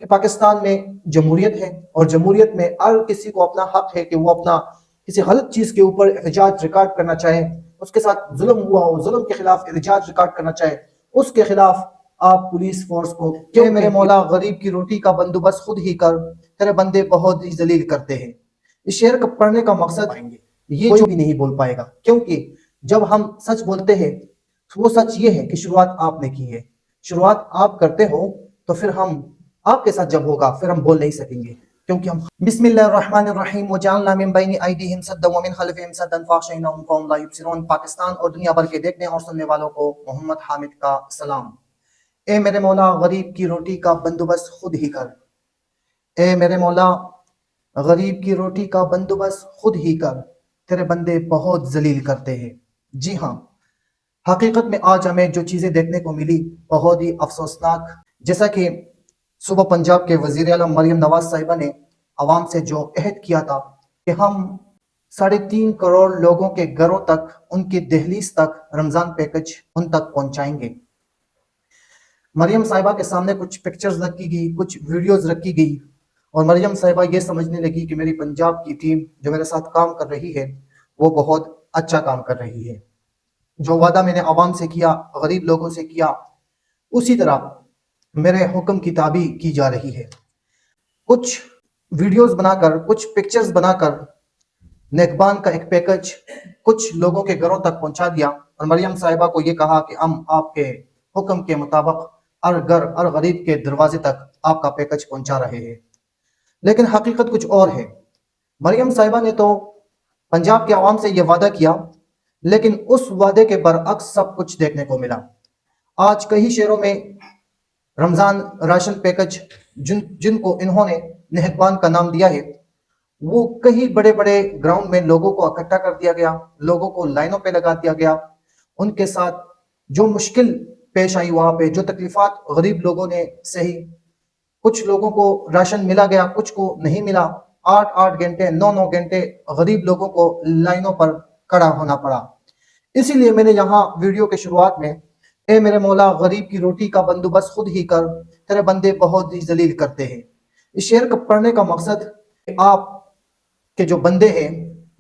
پاکستان میں جمہوریت ہے اور جمہوریت میں ہر کسی کو اپنا حق ہے کہ وہ اپنا کسی غلط چیز کے اوپر احتجاج ریکارڈ کرنا چاہے، اس کے ساتھ ظلم ہوا ہو، ظلم کے خلاف احتجاج ریکارڈ کرنا چاہے، اس کے خلاف آپ پولیس فورس کو کہ میرے مولا غریب کی روٹی کا بندوبست خود ہی کر، تیرے بندے بہت ہی ذلیل کرتے ہیں۔ اس شعر کو پڑھنے کا مقصد یہ جو بھی نہیں بول پائے گا، کیونکہ جب ہم سچ بولتے ہیں وہ سچ یہ ہے کہ شروعات آپ نے کی ہے، شروعات آپ کرتے ہو تو پھر ہم آپ کے ساتھ جب ہوگا پھر ہم بول نہیں سکیں گے، کیونکہ ہم بسم اللہ الرحمن الرحیم وجعلنا من بین ایدیہم سدا ومن خلفہم سدا فاغشیناہم فہم لا یبصرون۔ پاکستان اور دنیا بھر کے دیکھنے اور سننے والوں کو محمد حامد کا سلام۔ اے میرے مولا غریب کی روٹی کا بندوبست خود ہی کر، اے میرے مولا غریب کی روٹی کا بندوبست خود ہی کر، تیرے بندے بہت ذلیل کرتے ہیں۔ جی ہاں، حقیقت میں آج ہمیں جو چیزیں دیکھنے کو ملی بہت ہی افسوسناک، جیسا کہ صوبہ پنجاب کے وزیر اعلیٰ مریم نواز صاحبہ نے عوام سے جو عہد کیا تھا کہ ہم 3.5 کروڑ لوگوں کے گھروں تک، ان کی دہلیز تک رمضان پیکج ان تک پہنچائیں گے۔ مریم صاحبہ کے سامنے کچھ پکچرز رکھی گئی، کچھ ویڈیوز رکھی گئی، اور مریم صاحبہ یہ سمجھنے لگی کہ میری پنجاب کی ٹیم جو میرے ساتھ کام کر رہی ہے وہ بہت اچھا کام کر رہی ہے۔ جو وعدہ میں نے عوام سے کیا، غریب لوگوں سے کیا، اسی طرح میرے حکم کی تعبیہ کی جا رہی ہے۔ کچھ ویڈیوز بنا کر، کچھ پکچرز بنا کر نیکبان کا ایک پیکج کچھ لوگوں کے گھروں تک پہنچا دیا، اور مریم صاحبہ کو یہ کہا کہ ہم آپ کے حکم کے مطابق ہر گھر، ہر غریب کے دروازے تک آپ کا پیکج پہنچا رہے ہیں۔ لیکن حقیقت کچھ اور ہے۔ مریم صاحبہ نے تو پنجاب کے عوام سے یہ وعدہ کیا، لیکن اس وعدے کے برعکس سب کچھ دیکھنے کو ملا۔ آج کئی شہروں میں رمضان راشن پیکج جن کو انہوں نے نہتبان کا نام دیا ہے، وہ کئی بڑے بڑے گراؤنڈ میں لوگوں کو اکٹھا کر دیا گیا، لوگوں کو لائنوں پہ لگا دیا گیا، ان کے ساتھ جو مشکل پیش آئی وہاں پہ، جو تکلیفات غریب لوگوں نے سہی، کچھ لوگوں کو راشن ملا گیا، کچھ کو نہیں ملا، 8 گھنٹے 9 گھنٹے غریب لوگوں کو لائنوں پر کھڑا ہونا پڑا۔ اسی لیے میں نے یہاں ویڈیو کے شروعات میں اے میرے مولا غریب کی روٹی کا بندوبست خود ہی کر، تیرے بندے بہت ہی ذلیل کرتے ہیں۔ اس شعر کو پڑھنے کا مقصد آپ کے جو بندے ہیں،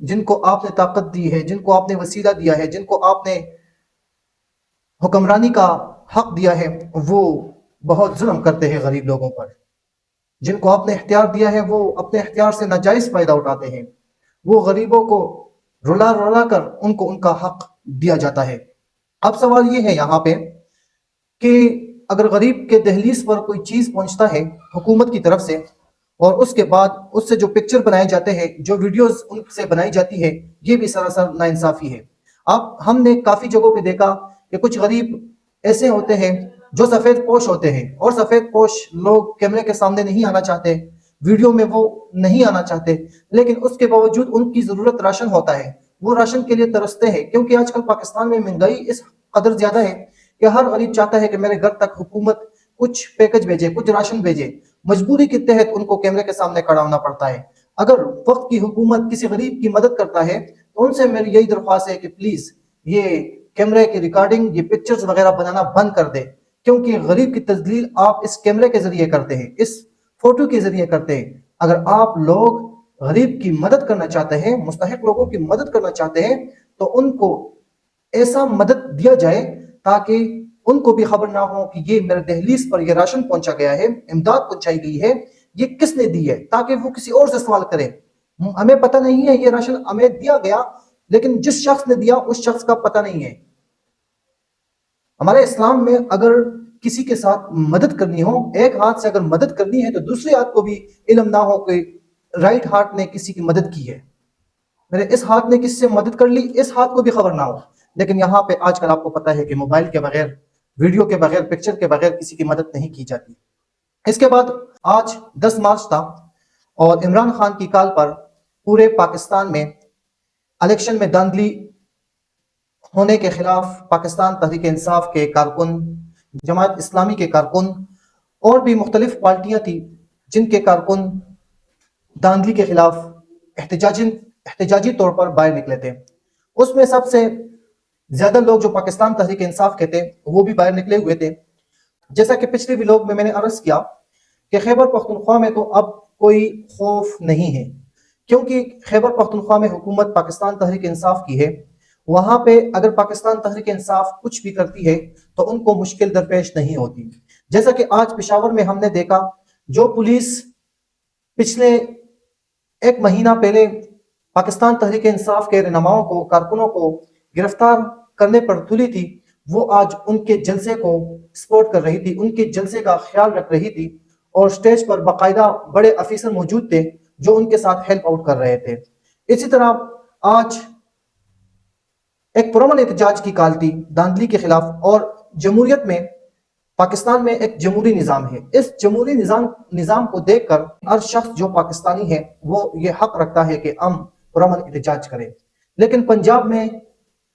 جن کو آپ نے طاقت دی ہے، جن کو آپ نے وسیلہ دیا ہے، جن کو آپ نے حکمرانی کا حق دیا ہے، وہ بہت ظلم کرتے ہیں غریب لوگوں پر۔ جن کو آپ نے اختیار دیا ہے وہ اپنے اختیار سے ناجائز فائدہ اٹھاتے ہیں، وہ غریبوں کو رلا رلا کر ان کو ان کا حق دیا جاتا ہے۔ اب سوال یہ ہے یہاں پہ کہ اگر غریب کے دہلیز پر کوئی چیز پہنچتا ہے حکومت کی طرف سے، اور اس کے بعد اس سے جو پکچر بنائے جاتے ہیں، جو ویڈیوز ان سے بنائی جاتی ہے، یہ بھی سراسر ناانصافی ہے۔ اب ہم نے کافی جگہوں پہ دیکھا کہ کچھ غریب ایسے ہوتے ہیں جو سفید پوش ہوتے ہیں، اور سفید پوش لوگ کیمرے کے سامنے نہیں آنا چاہتے، ویڈیو میں وہ نہیں آنا چاہتے، لیکن اس کے باوجود ان کی ضرورت راشن ہوتا ہے، وہ راشن کے لیے ترستے ہیں، کیونکہ آج کل پاکستان میں مہنگائی اس قدر زیادہ ہے کہ ہر غریب چاہتا ہے کہ میرے گھر تک حکومت کچھ پیکج بھیجے، کچھ راشن بھیجے۔ مجبوری کے تحت ان کو کیمرے کے سامنے کھڑا ہونا پڑتا ہے۔ اگر وقت کی حکومت کسی غریب کی مدد کرتا ہے تو ان سے میری یہی درخواست ہے کہ پلیز یہ کیمرے کی ریکارڈنگ، یہ پکچرز وغیرہ بنانا بند کر دے، کیونکہ غریب کی تذلیل آپ اس کیمرے کے ذریعے کرتے ہیں، اس فوٹو کے ذریعے کرتے ہیں۔ اگر آپ لوگ غریب کی مدد کرنا چاہتے ہیں، مستحق لوگوں کی مدد کرنا چاہتے ہیں، تو ان کو ایسا مدد دیا جائے تاکہ ان کو بھی خبر نہ ہو کہ یہ میرے دہلیز پر یہ راشن پہنچا گیا ہے، امداد پہنچائی گئی ہے، یہ کس نے دی ہے، تاکہ وہ کسی اور سے سوال کرے۔ ہمیں پتہ نہیں ہے یہ راشن ہمیں دیا گیا، لیکن جس شخص نے دیا اس شخص کا پتہ نہیں ہے۔ ہمارے اسلام میں اگر کسی کے ساتھ مدد کرنی ہو، ایک ہاتھ سے اگر مدد کرنی ہے تو دوسرے ہاتھ کو بھی علم نہ ہو کہ رائٹ ہاتھ نے کسی کی مدد کی ہے، میرے اس ہاتھ نے کس سے مدد کر لی، اس ہاتھ کو بھی خبر نہ ہو۔ لیکن یہاں پہ آج کل آپ کو پتہ ہے کہ موبائل کے بغیر، ویڈیو کے بغیر، پکچر کے بغیر کسی کی مدد نہیں کی جاتی۔ اس کے بعد آج 10 مارچ تھا، اور عمران خان کی کال پر پورے پاکستان میں الیکشن میں دھاندلی ہونے کے خلاف پاکستان تحریک انصاف کے کارکن، جماعت اسلامی کے کارکن، اور بھی مختلف پارٹیاں تھیں جن کے کارکن دھاندلی کے خلاف احتجاجی طور پر باہر نکلے تھے۔ اس میں سب سے زیادہ لوگ جو پاکستان تحریک انصاف کے تھے وہ بھی باہر نکلے ہوئے تھے۔ جیسا کہ پچھلے ولاگ میں نے عرض کیا کہ خیبر پختونخوا میں تو اب کوئی خوف نہیں ہے، کیونکہ خیبر پختونخوا میں حکومت پاکستان تحریک انصاف کی ہے۔ وہاں پہ اگر پاکستان تحریک انصاف کچھ بھی کرتی ہے تو ان کو مشکل درپیش نہیں ہوتی۔ جیسا کہ آج پشاور میں ہم نے دیکھا، جو پولیس پچھلے ایک مہینہ پہلے پاکستان تحریک انصاف کے رہنماؤں کو، کارکنوں کو گرفتار کرنے پر تلی تھی، وہ آج ان کے جلسے کو سپورٹ کر رہی تھی، ان کے جلسے کا خیال رکھ رہی تھی، اور سٹیج پر باقاعدہ بڑے افیسر موجود تھے جو ان کے ساتھ ہیلپ آؤٹ کر رہے تھے۔ اسی طرح آج ایک پرامن احتجاج کی کال تھی دھاندلی کے خلاف، اور جمہوریت میں، پاکستان میں ایک جمہوری نظام ہے، اس جمہوری نظام کو دیکھ کر ہر شخص جو پاکستانی ہے وہ یہ حق رکھتا ہے کہ ہم پرامن احتجاج کریں۔ لیکن پنجاب میں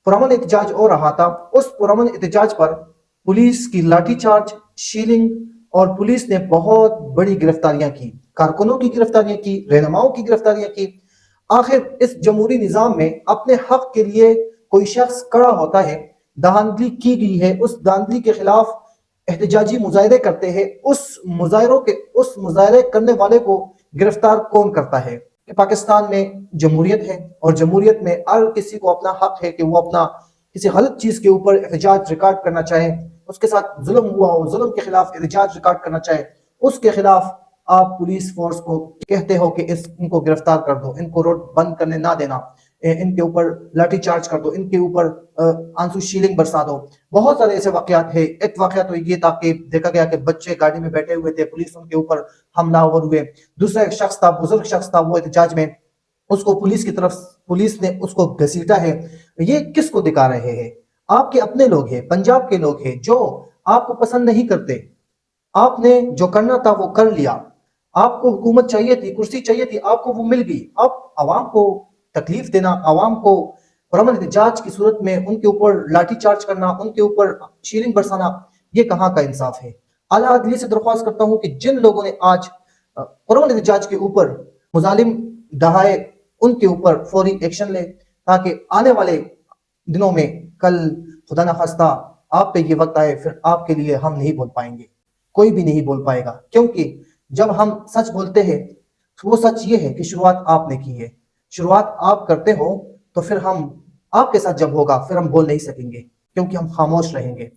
پرامن احتجاج ہو رہا تھا، اس پرامن احتجاج پر پولیس کی لاٹھی چارج، شیلنگ، اور پولیس نے بہت بڑی گرفتاریاں کی، کارکنوں کی گرفتاریاں کی، رہنماؤں کی گرفتاریاں کی۔ آخر اس جمہوری نظام میں اپنے حق کے لیے کوئی شخص کڑا ہوتا ہے، دھاندلی کی گئی ہے، اس دھاندلی کے خلاف احتجاجی مظاہرے کرتے ہیں، اس مظاہرے کرنے والے کو گرفتار کون کرتا ہے؟ کہ پاکستان میں جمہوریت ہے، اور جمہوریت میں ہر کسی کو اپنا حق ہے کہ وہ اپنا کسی غلط چیز کے اوپر احتجاج ریکارڈ کرنا چاہے، اس کے ساتھ ظلم ہوا ہو، ظلم کے خلاف احتجاج ریکارڈ کرنا چاہے، اس کے خلاف آپ پولیس فورس کو کہتے ہو کہ ان کو گرفتار کر دو، ان کو روڈ بند کرنے نہ دینا، ان کے اوپر لاٹھی چارج کر دو، ان کے اوپر آنسو شیلنگ برسا دو۔ بہت سارے ایسے واقعات ہیں۔ ایک واقعہ تو یہ تھا کہ دیکھا گیا کہ بچے گاڑی میں بیٹھے ہوئے تھے، پولیس ان کے اوپر حملہ آور ہوئے۔ دوسرا ایک شخص تھا، بزرگ شخص تھا، وہ احتجاج میں، اس کو پولیس نے اس کو گھسیٹا ہے۔ یہ کس کو دکھا رہے ہیں؟ آپ کے اپنے لوگ ہیں، پنجاب کے لوگ ہیں جو آپ کو پسند نہیں کرتے۔ آپ نے جو کرنا تھا وہ کر لیا، آپ کو حکومت چاہیے تھی، کرسی چاہیے تھی، آپ کو وہ مل گئی۔ اب عوام کو تکلیف دینا، عوام کو پرامن احتجاج کی صورت میں ان کے اوپر لاٹھی چارج کرنا، ان کے اوپر شیلنگ برسانا، یہ کہاں کا انصاف ہے؟ اعلیٰ عدلیہ سے درخواست کرتا ہوں کہ جن لوگوں نے آج پرامن احتجاج کے اوپر مظالم ڈھائے، ان کے اوپر فوری ایکشن لے، تاکہ آنے والے دنوں میں، کل خدا نخواستہ آپ پہ یہ وقت آئے، پھر آپ کے لیے ہم نہیں بول پائیں گے، کوئی بھی نہیں بول پائے گا۔ کیونکہ جب ہم سچ بولتے ہیں، وہ سچ یہ ہے کہ شروعات آپ نے کی ہے، شروعات آپ کرتے ہو، تو پھر ہم آپ کے ساتھ جب ہوگا پھر ہم بول نہیں سکیں گے، کیونکہ ہم خاموش رہیں گے۔